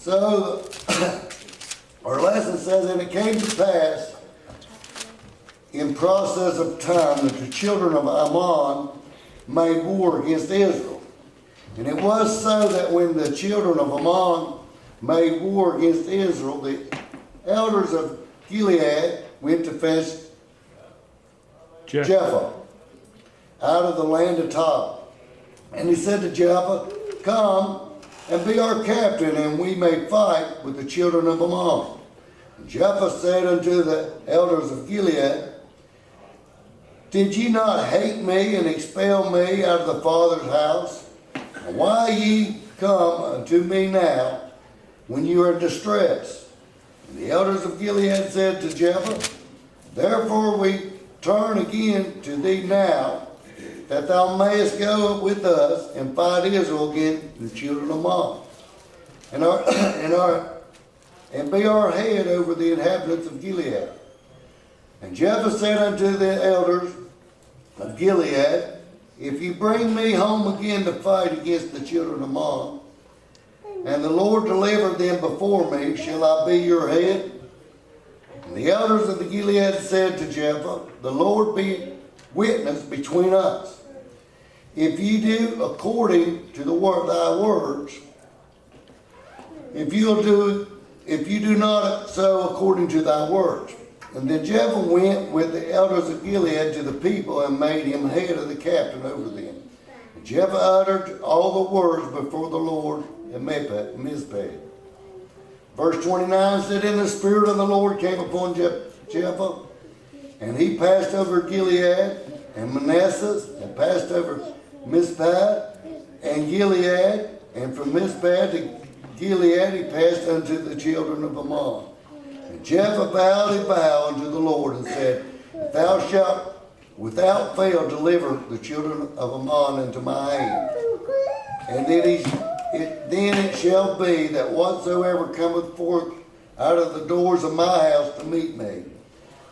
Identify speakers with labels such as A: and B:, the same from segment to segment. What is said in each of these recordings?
A: So, our lesson says, and it came to pass in process of time that the children of Ammon made war against Israel. And it was so that when the children of Ammon made war against Israel, the elders of Gilead went to fetch Jephthah out of the land of Tob. And he said to Jephthah, come and be our captain, and we may fight with the children of Ammon. And Jephthah said unto the elders of Gilead, did ye not hate me and expel me out of the father's house? And why ye come unto me now when you are in distress? And the elders of Gilead said to Jephthah, therefore we turn again to thee now, that thou mayest go with us and fight Israel against the children of Ammon, and be our head over the inhabitants of Gilead. And Jephthah said unto the elders of Gilead, if you bring me home again to fight against the children of Ammon, and the Lord deliver them before me, shall I be your head? And the elders of the Gilead said to Jephthah, the Lord be witness between us. If ye do according to thy words, if you do not so according to thy words. And then Jephthah went with the elders of Gilead to the people and made him head of the captain over them. And Jephthah uttered all the words before the Lord in Mizpeh. Verse 29 said, and the Spirit of the Lord came upon Jephthah, and he passed over Gilead and Manasseh, and passed over Mizpeh and Gilead, and from Mizpeh to Gilead he passed unto the children of Ammon. And Jephthah bowed a vow unto the Lord and said, thou shalt without fail deliver the children of Ammon into my hand. And then it shall be that whatsoever cometh forth out of the doors of my house to meet me,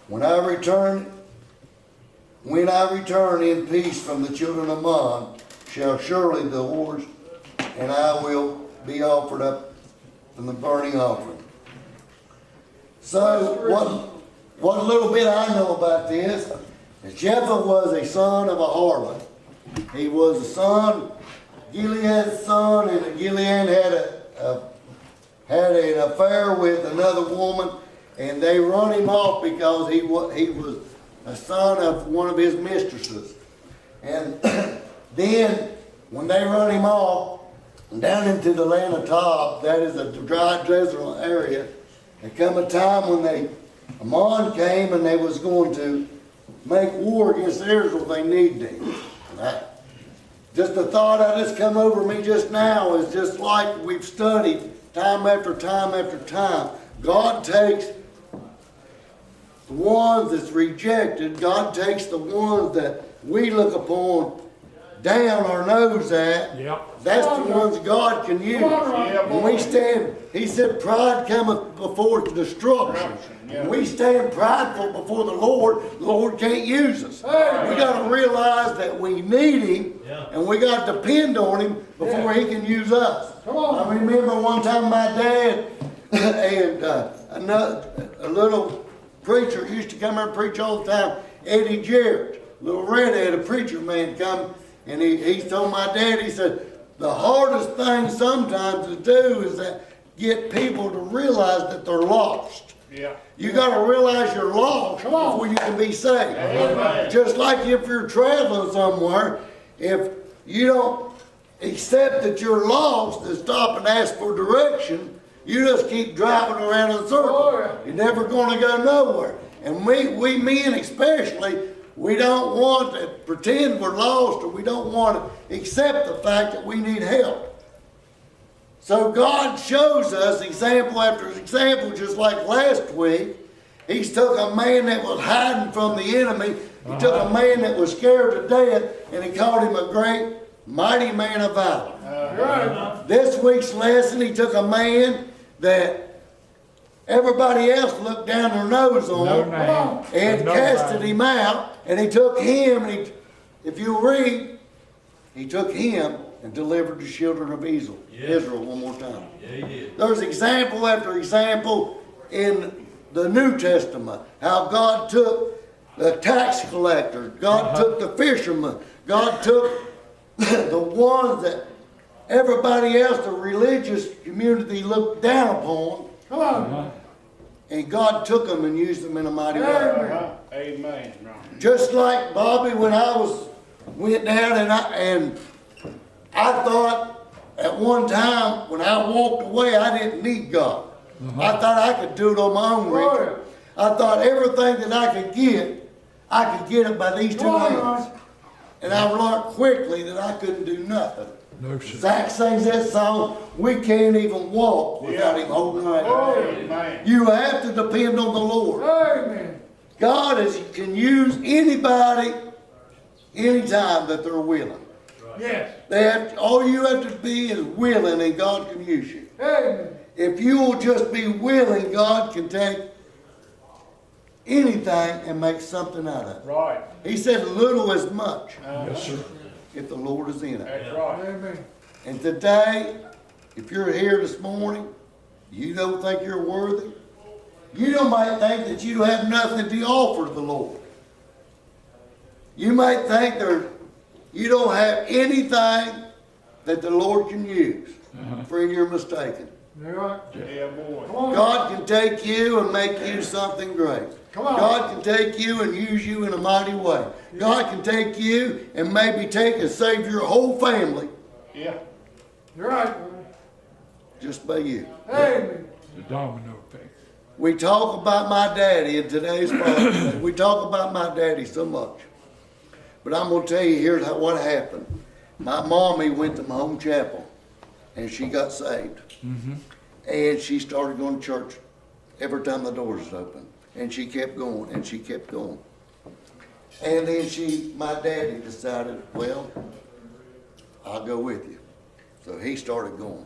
A: when I return in peace from the children of Ammon, shall surely the wars, and I will be offered up from the burning offering. So what little bit I know about this is Jephthah was a son of a harlot. He was a son, Gilead's son, and Gilead had an affair with another woman, and they run him off because he was a son of one of his mistresses. And then when they run him off down into the land of Tob, that is a dry desert area, there come a time when Ammon came and they was going to make war against Israel. They need them. Just the thought that just come over me just now is just like we've studied time after time after time. God takes the ones that's rejected. God takes the ones that we look upon down our nose at. Yep. That's the ones God can use. When we stand, he said, pride cometh before destruction. When we stand prideful before the Lord can't use us. We got to realize that we need him, and we got to depend on him before he can use us. I remember one time my dad and a little preacher used to come here and preach all the time, Eddie Jarrett, little redhead, a preacher man come, and he told my dad, he said, the hardest thing sometimes to do is that get people to realize that they're lost. Yeah. You got to realize you're lost before you can be saved. Amen. Just like if you're traveling somewhere, if you don't accept that you're lost and stop and ask for direction, you just keep driving around in a circle. You're never going to go nowhere. And we men especially, we don't want to pretend we're lost, or we don't want to accept the fact that we need help. So God shows us example after example, just like last week. He's took a man that was hiding from the enemy. He took a man that was scared to death, and he called him a great, mighty man of valor. This week's lesson, he took a man that everybody else looked down their nose on and casted him out. And he took him, if you read, he took him and delivered the children of Israel one more time.
B: Yeah, he did.
A: There's example after example in the New Testament, how God took the tax collectors, God took the fishermen, God took the ones that everybody else, the religious community, looked down upon.
C: Come on.
A: And God took them and used them in a mighty way.
C: Amen.
A: Just like Bobby, when I went down and I thought at one time when I walked away, I didn't need God. I thought I could do it on my own, Richard. I thought everything that I could get it by these two hands. And I learned quickly that I couldn't do nothing.
D: No, sir.
A: Zach sings that song, we can't even walk without him holding our hand. You have to depend on the Lord.
C: Amen.
A: God can use anybody, anytime that they're willing.
C: Yes.
A: All you have to be is willing and God can use you.
C: Amen.
A: If you will just be willing, God can take anything and make something out of it.
C: Right.
A: He said little is much
D: Yes, sir.
A: if the Lord is in it.
C: That's right. Amen.
A: And today, if you're here this morning, you don't think you're worthy, you might think that you have nothing to offer the Lord. You might think you don't have anything that the Lord can use. Friend, you're mistaken.
C: You're right.
E: Yeah, boy.
A: God can take you and make you something great.
C: Come on.
A: God can take you and use you in a mighty way. God can take you and maybe take and save your whole family
E: Yeah.
C: You're right.
A: just by you.
C: Amen.
D: The domino effect.
A: We talk about my daddy in today's podcast. We talk about my daddy so much. But I'm going to tell you here's what happened. My mommy went to my home chapel and she got saved. And she started going to church every time the doors was open. And she kept going and she kept going. And then my daddy decided, well, I'll go with you. So he started going.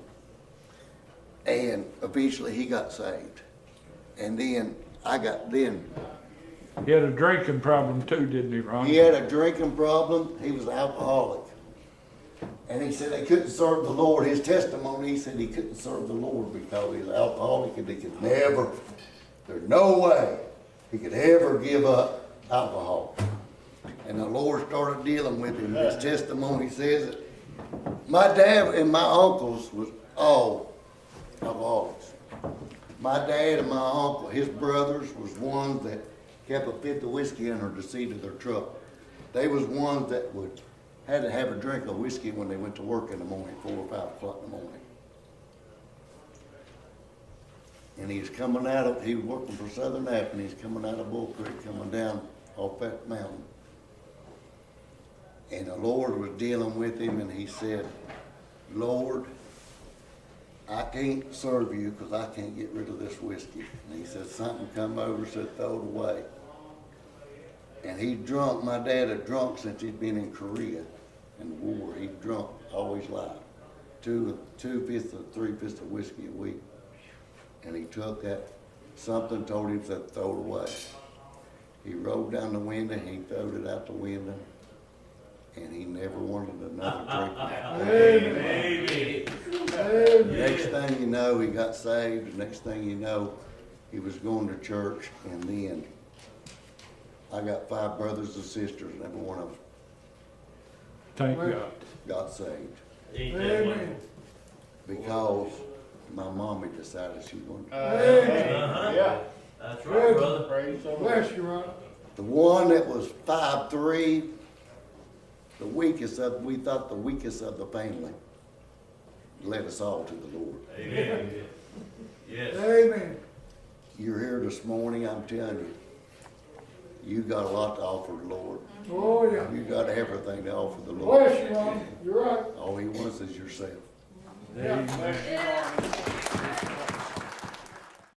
A: And eventually he got saved. And then
D: He had a drinking problem too, didn't he, Ron?
A: he had a drinking problem. He was an alcoholic. And he said they couldn't serve the Lord. His testimony, he said he couldn't serve the Lord because he was alcoholic and he could never, there's no way he could ever give up alcohol. And the Lord started dealing with him. His testimony says that my dad and my uncles was all alcoholics. My dad and my uncle, his brothers, was ones that kept a fifth of whiskey under the seat of their truck. They was ones that had to have a drink of whiskey when they went to work in the morning, 4 or 5 o'clock in the morning. And he was working for Southern App, and he's coming out of Bull Creek, coming down off that mountain. And the Lord was dealing with him, and he said, Lord, I can't serve you because I can't get rid of this whiskey. And he said, something come over, said, throw it away. And he drunk, my dad had drunk since he'd been in Korea in the war. He'd drunk all his life. 2 fifths or 3 fifths of whiskey a week. And he took that, something told him to throw it away. He rolled down the window, and he threw it out the window, and he never wanted another drink.
C: Amen.
A: Next thing you know, he got saved. The next thing you know, he was going to church, and then I got 5 brothers and sisters, and every one of them
D: Thank God.
A: got saved
C: Amen.
A: because my mommy decided she was going to.
C: Amen.
E: Yeah.
B: That's right, brother.
E: Praise the Lord.
C: Bless you, Ron.
A: The one that was 5'3", we thought the weakest of the family, led us all to the Lord.
B: Amen. Yes.
C: Amen.
A: You're here this morning, I'm telling you got a lot to offer the Lord.
C: Oh, yeah.
A: You got everything to offer the Lord.
C: Bless you, Ron. You're right.
A: All he wants is yourself.
C: Yeah.